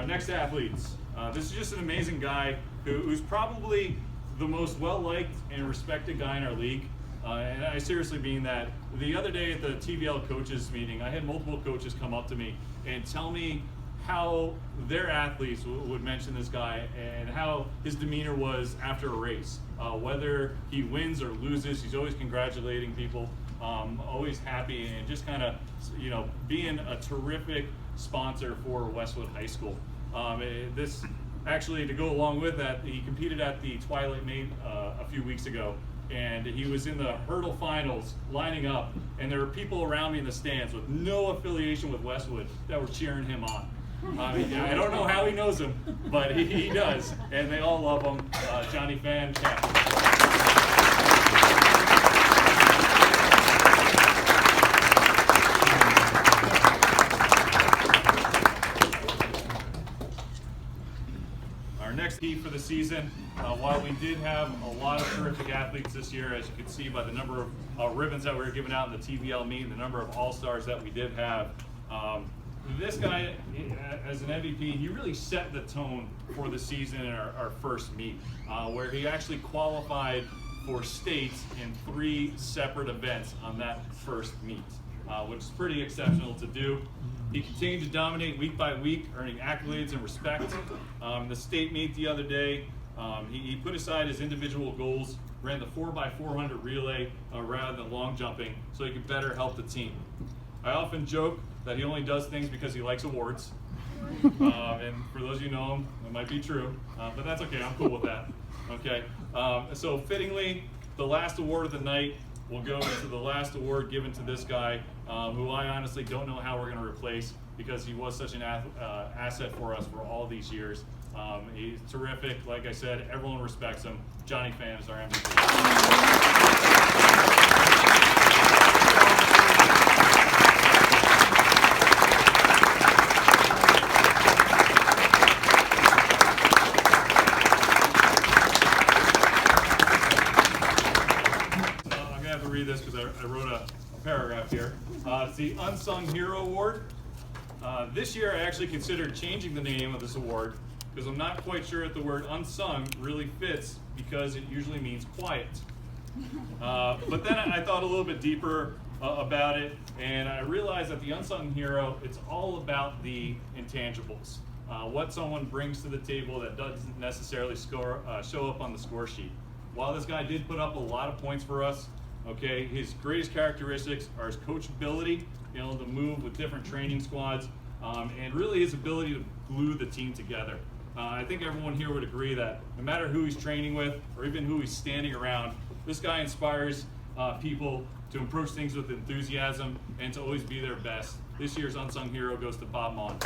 Next athletes. This is just an amazing guy who's probably the most well-liked and respected guy in our league. And I seriously mean that. The other day at the TVL coaches meeting, I had multiple coaches come up to me and tell me how their athletes would mention this guy and how his demeanor was after a race. Whether he wins or loses, he's always congratulating people, always happy, and just kind of, being a terrific sponsor for Westwood High School. This actually, to go along with that, he competed at the Twilight Mate a few weeks ago, and he was in the hurdle finals lining up, and there were people around me in the stands with no affiliation with Westwood that were cheering him on. I don't know how he knows him, but he does, and they all love him. Johnny Fan, captain. Next key for the season, while we did have a lot of terrific athletes this year, as you can see by the number of ribbons that we were giving out in the TVL meet, the number of all-stars that we did have, this guy, as an MVP, he really set the tone for the season in our first meet, where he actually qualified for states in 3 separate events on that first meet, which is pretty exceptional to do. He continued to dominate week by week, earning accolades and respect. The state meet the other day, he put aside his individual goals, ran the 4x400 relay rather than long jumping so he could better help the team. I often joke that he only does things because he likes awards. And for those of you who know him, it might be true, but that's okay, I'm cool with that. Okay, so fittingly, the last award of the night will go to the last award given to this guy, who I honestly don't know how we're going to replace because he was such an asset for us for all these years. He's terrific. Like I said, everyone respects him. Johnny Fan is our MVP. Read this because I wrote a paragraph here. It's the Unsung Hero Award. This year I actually considered changing the name of this award because I'm not quite sure if the word unsung really fits because it usually means quiet. But then I thought a little bit deeper about it, and I realized that the unsung hero, it's all about the intangibles. What someone brings to the table that doesn't necessarily show up on the score sheet. While this guy did put up a lot of points for us, okay, his greatest characteristics are his coachability, to move with different training squads, and really his ability to glue the team together. I think everyone here would agree that no matter who he's training with or even who he's standing around, this guy inspires people to approach things with enthusiasm and to always be their best. This year's Unsung Hero goes to Bob Mon.